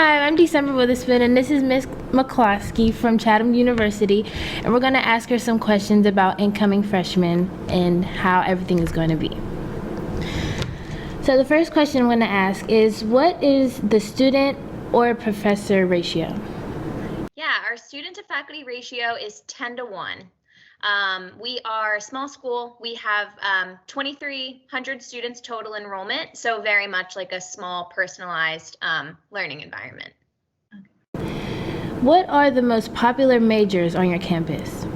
Hi, I'm December Witherspoon, and this is Miss McCloskey from Chatham University, and we're going to ask her some questions about incoming freshmen and how everything is going to be. So the first question I'm going to ask is, what is the student or professor ratio? Yeah, our student to faculty ratio is 10 to 1. We are a small school. We have 2,300 students total enrollment, so very much like a small personalized learning environment. What are the most popular majors on your campus?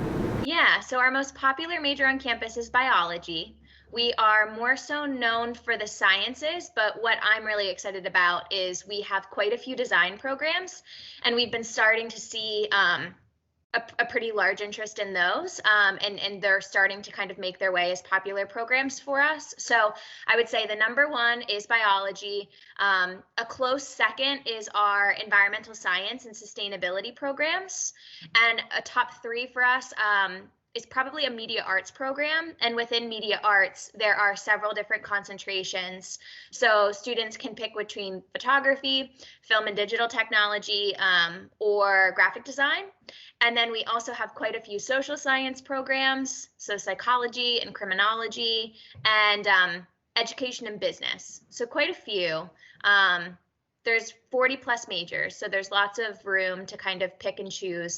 Yeah, so our most popular major on campus is biology. We are more so known for the sciences, but what I'm really excited about is we have quite a few design programs, and we've been starting to see a pretty large interest in those, and they're starting to kind of make their way as popular programs for us. So I would say the number one is biology. A close second is our environmental science and sustainability programs. And a top three for us is probably a media arts program. And within media arts, there are several different concentrations. So students can pick between photography, film and digital technology, or graphic design. And then we also have quite a few social science programs, so psychology and criminology, and education and business. So quite a few. There's 40 plus majors, so there's lots of room to kind of pick and choose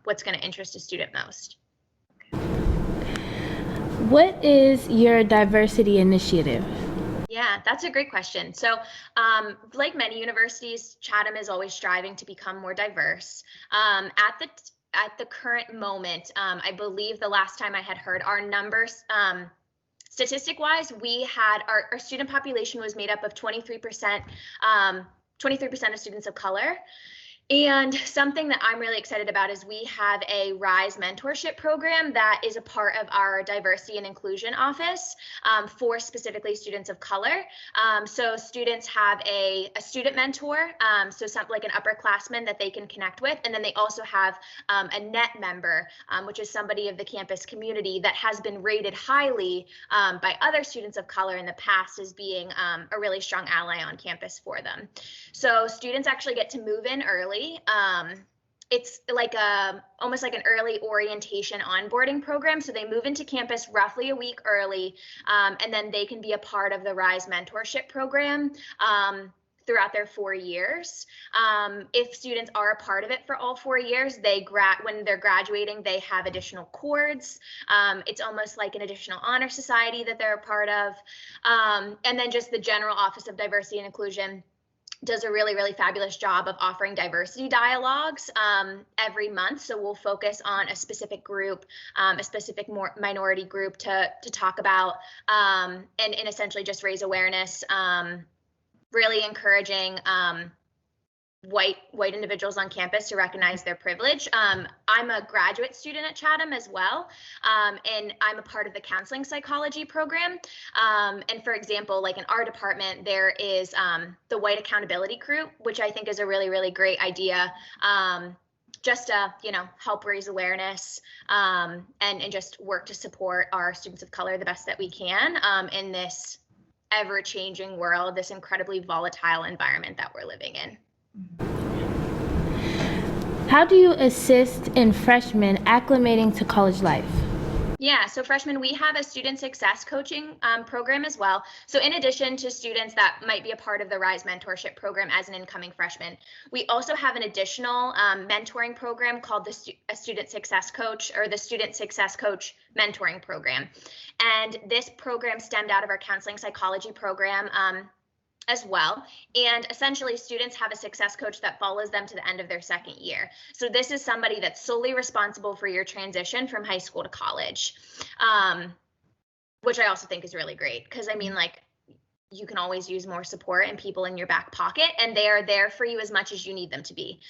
what's going to interest a student most. What is your diversity initiative? Yeah, that's a great question. So, like many universities, Chatham is always striving to become more diverse. At the current moment, I believe the last time I had heard our numbers, statistic wise, we had our student population was made up of 23%, 23% of students of color. And something that I'm really excited about is we have a RISE mentorship program that is a part of our diversity and inclusion office for specifically students of color. So students have a student mentor, so something like an upperclassman that they can connect with. And then they also have a NET member, which is somebody of the campus community that has been rated highly by other students of color in the past as being a really strong ally on campus for them. So students actually get to move in early. It's like almost like an early orientation onboarding program. So they move into campus roughly a week early, and then they can be a part of the RISE mentorship program throughout their 4 years. If students are a part of it for all 4 years, when they're graduating, they have additional cords. It's almost like an additional honor society that they're a part of. And then just the general Office of Diversity and Inclusion does a really, really fabulous job of offering diversity dialogues every month. So we'll focus on a specific group, a specific minority group to talk about and essentially just raise awareness, really encouraging white individuals on campus to recognize their privilege. I'm a graduate student at Chatham as well, and I'm a part of the counseling psychology program. And for example, like in our department, there is the White Accountability Group, which I think is a really, really great idea. Just to, help raise awareness and just work to support our students of color the best that we can in this ever-changing world, this incredibly volatile environment that we're living in. How do you assist in freshmen acclimating to college life? Yeah, so freshmen, we have a student success coaching program as well. So in addition to students that might be a part of the RISE mentorship program as an incoming freshman, we also have an additional mentoring program called a student success coach, or the student success coach mentoring program. And this program stemmed out of our counseling psychology program as well. And essentially students have a success coach that follows them to the end of their second year. So this is somebody that's solely responsible for your transition from high school to college, which I also think is really great because you can always use more support and people in your back pocket, and they are there for you as much as you need them to be.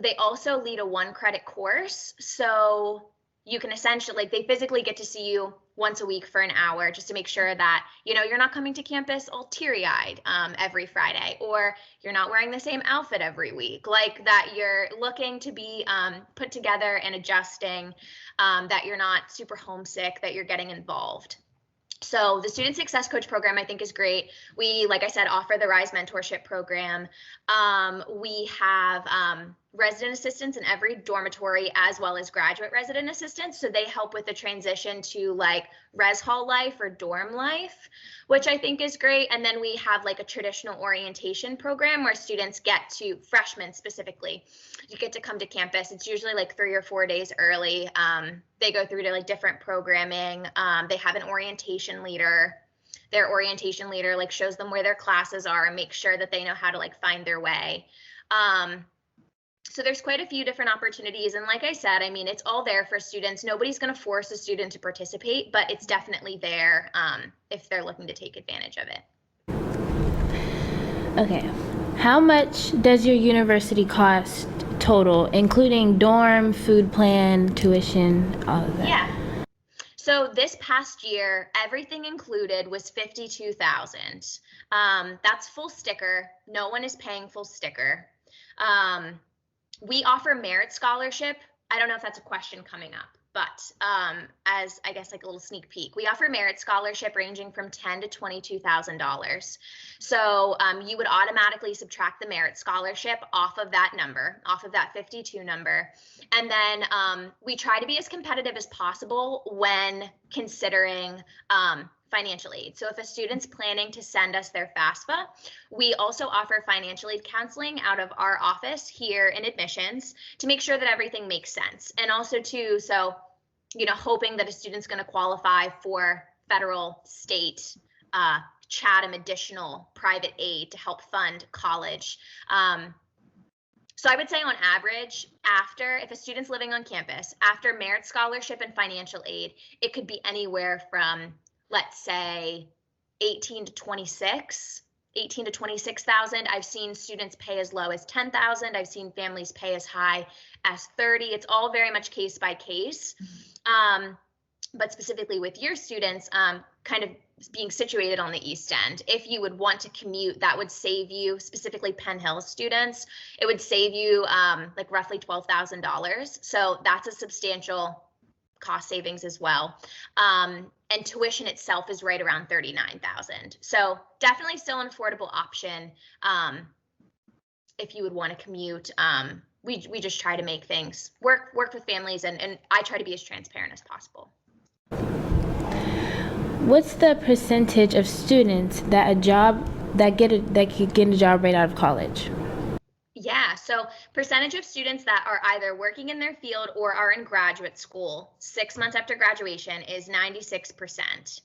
They also lead a 1-credit course. So you can essentially, they physically get to see you once a week for an hour just to make sure that, you're not coming to campus all teary-eyed every Friday, or you're not wearing the same outfit every week, like that you're looking to be put together and adjusting, that you're not super homesick, that you're getting involved. So the Student Success Coach program, I think, is great. We, like I said, offer the RISE mentorship program. We have resident assistants in every dormitory, as well as graduate resident assistants. So they help with the transition to like res hall life or dorm life, which I think is great. And then we have like a traditional orientation program where students get to, freshmen specifically, you get to come to campus. It's usually like 3 or 4 days early. They go through to like different programming. They have an orientation leader. Their orientation leader like shows them where their classes are and makes sure that they know how to like find their way. So there's quite a few different opportunities. And like I said, I mean, it's all there for students. Nobody's going to force a student to participate, but it's definitely there if they're looking to take advantage of it. Okay. How much does your university cost total, including dorm, food plan, tuition, all of that? Yeah. So this past year, everything included was $52,000. That's full sticker. No one is paying full sticker. We offer merit scholarship. I don't know if that's a question coming up, but as I guess like a little sneak peek, we offer merit scholarship ranging from $10,000 to $22,000. So you would automatically subtract the merit scholarship off of that number, off of that 52 number. And then we try to be as competitive as possible when considering financial aid. So if a student's planning to send us their FAFSA, we also offer financial aid counseling out of our office here in admissions to make sure that everything makes sense. And also too, so, you know, hoping that a student's going to qualify for federal, state, Chatham additional private aid to help fund college. So I would say on average, if a student's living on campus, after merit scholarship and financial aid, it could be anywhere from, let's say, 18 to 26,000. I've seen students pay as low as 10,000. I've seen families pay as high as 30. It's all very much case by case. But specifically with your students, kind of being situated on the East End, if you would want to commute, that would save you, specifically Penn Hill students, it would save you like roughly $12,000. So that's a substantial cost savings as well. And tuition itself is right around $39,000. So definitely still an affordable option if you would want to commute. We just try to make things work with families, and I try to be as transparent as possible. What's the percentage of students that could get a job right out of college? Yeah, so percentage of students that are either working in their field or are in graduate school 6 months after graduation is 96%.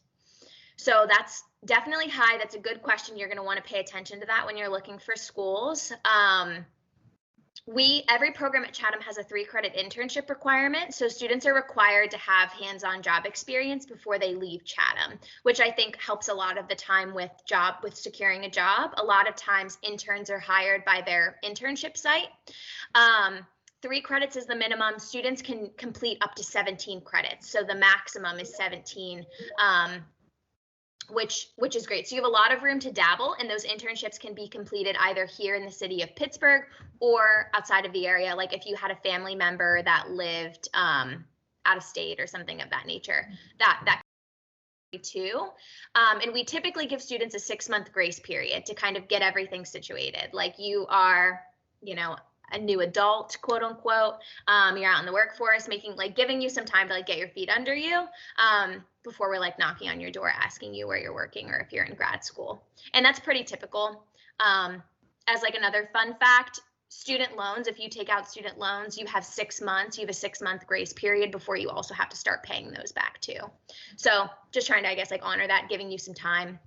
So that's definitely high. That's a good question. You're going to want to pay attention to that when you're looking for schools. Every program at Chatham has a 3-credit internship requirement. So students are required to have hands-on job experience before they leave Chatham, which I think helps a lot of the time with securing a job. A lot of times interns are hired by their internship site. 3 credits is the minimum. Students can complete up to 17 credits. So the maximum is 17. Which is great. So you have a lot of room to dabble, and those internships can be completed either here in the city of Pittsburgh or outside of the area. Like if you had a family member that lived out of state or something of that nature, that too. And we typically give students a 6-month grace period to kind of get everything situated. Like you are, you know, a new adult, quote unquote. You're out in the workforce, giving you some time to like get your feet under you before we're like knocking on your door, asking you where you're working or if you're in grad school. And that's pretty typical. As like another fun fact, student loans, if you take out student loans, you have 6 months, you have a 6-month grace period before you also have to start paying those back too. So just trying to, I guess, like honor that, giving you some time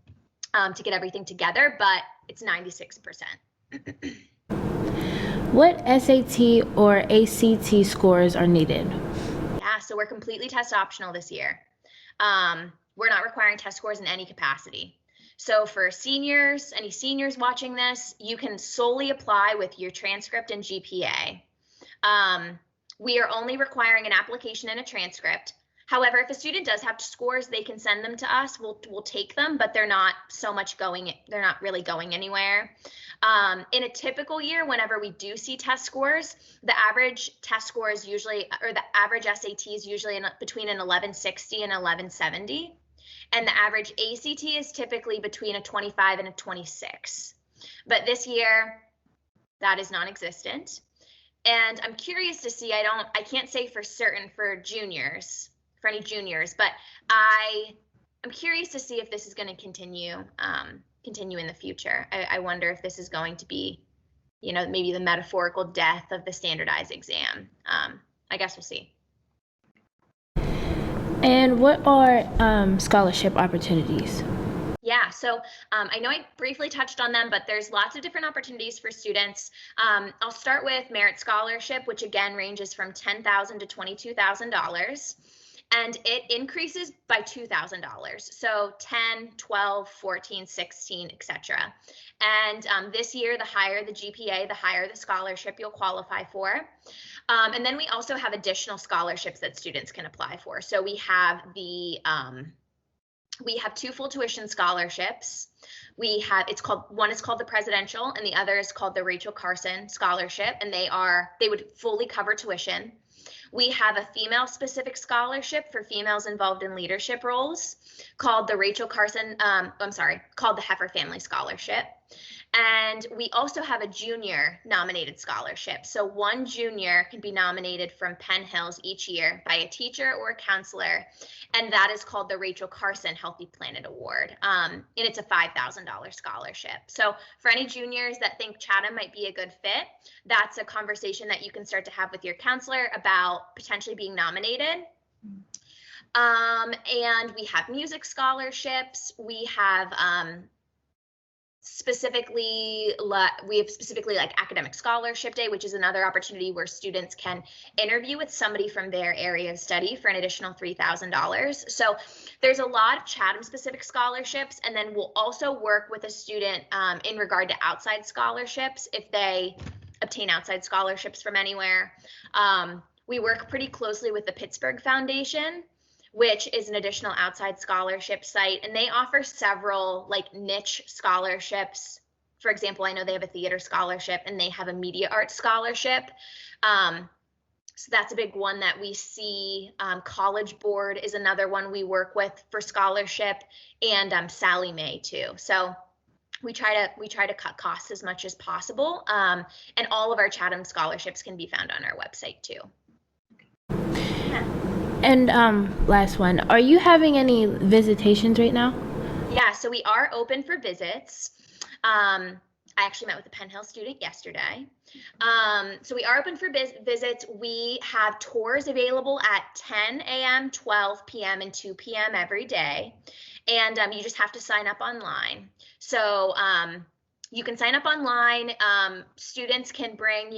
to get everything together, but it's 96%. What SAT or ACT scores are needed? Yeah, so we're completely test optional this year. We're not requiring test scores in any capacity. So for seniors, any seniors watching this, you can solely apply with your transcript and GPA. We are only requiring an application and a transcript. However, if a student does have scores, they can send them to us. We'll take them, but they're not really going anywhere. In a typical year, whenever we do see test scores, the average test score is usually, or the average SAT is usually between an 1160 and 1170. And the average ACT is typically between a 25 and a 26. But this year, that is non-existent. And I'm curious to see, I can't say for certain for juniors, for any juniors, but I'm curious to see if this is going to continue in the future. I wonder if this is going to be, maybe the metaphorical death of the standardized exam. I guess we'll see. And what are scholarship opportunities? Yeah, so I know I briefly touched on them, but there's lots of different opportunities for students. I'll start with Merit Scholarship, which again ranges from $10,000 to $22,000. And it increases by $2,000. So 10, 12, 14, 16, etc. And this year, the higher the GPA, the higher the scholarship you'll qualify for. And then we also have additional scholarships that students can apply for. So we have two full tuition scholarships. One is called the Presidential and the other is called the Rachel Carson Scholarship, and they would fully cover tuition. We have a female specific scholarship for females involved in leadership roles called the called the Heifer Family Scholarship. And we also have a junior nominated scholarship. So one junior can be nominated from Penn Hills each year by a teacher or a counselor. And that is called the Rachel Carson Healthy Planet Award. And it's a $5,000 scholarship. So for any juniors that think Chatham might be a good fit, that's a conversation that you can start to have with your counselor about potentially being nominated. And we have music scholarships. We have specifically like Academic Scholarship Day, which is another opportunity where students can interview with somebody from their area of study for an additional $3,000. So there's a lot of Chatham specific scholarships, and then we'll also work with a student in regard to outside scholarships if they obtain outside scholarships from anywhere. We work pretty closely with the Pittsburgh Foundation, which is an additional outside scholarship site, and they offer several like niche scholarships. For example, I know they have a theater scholarship and they have a media arts scholarship. So that's a big one that we see. College Board is another one we work with for scholarship, and Sally Mae too. So we try to cut costs as much as possible, and all of our Chatham scholarships can be found on our website too. Yeah. And last one, are you having any visitations right now? Yeah, so we are open for visits. I actually met with a Penn Hill student yesterday. So we are open for visits. We have tours available at 10 a.m., 12 p.m., and 2 p.m. every day. And you just have to sign up online. So you can sign up online. Students can bring,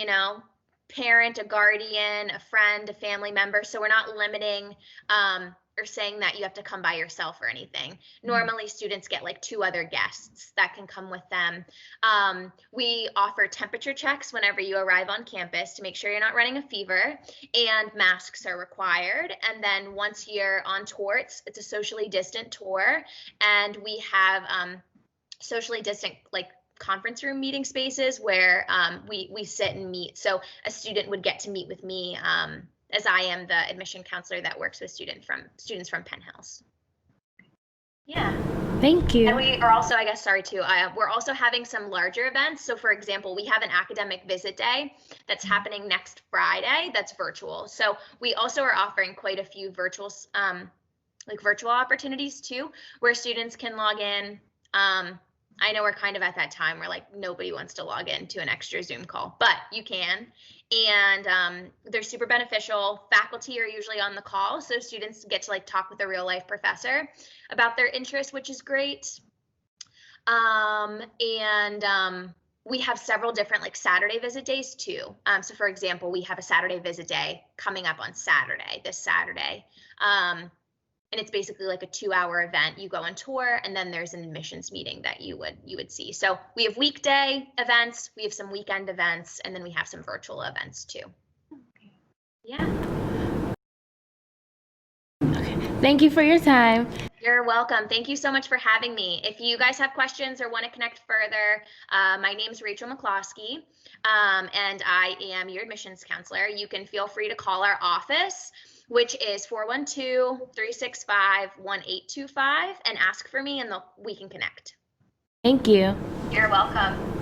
parent, a guardian, a friend, a family member. So we're not limiting or saying that you have to come by yourself or anything. Normally students get like 2 other guests that can come with them. We offer temperature checks whenever you arrive on campus to make sure you're not running a fever, and masks are required. And then once you're on tour, it's a socially distant tour, and we have socially distant like conference room meeting spaces where we sit and meet. So a student would get to meet with me as I am the admission counselor that works with students from Penn Hills. Yeah. Thank you. And we are also, we're also having some larger events. So for example, we have an academic visit day that's happening next Friday that's virtual. So we also are offering quite a few virtual opportunities too, where students can log in. I know we're kind of at that time where like nobody wants to log into an extra Zoom call, but you can. And they're super beneficial. Faculty are usually on the call, so students get to like talk with a real life professor about their interests, which is great. We have several different like Saturday visit days too. So for example, we have a Saturday visit day coming up on this Saturday. And it's basically like a 2-hour event. You go on tour, and then there's an admissions meeting that you would see. So we have weekday events, we have some weekend events, and then we have some virtual events too. Yeah. Okay. Thank you for your time. You're welcome. Thank you so much for having me. If you guys have questions or want to connect further, my name's Rachel McCloskey, and I am your admissions counselor. You can feel free to call our office. which is 412-365-1825, and ask for me and we can connect. Thank you. You're welcome.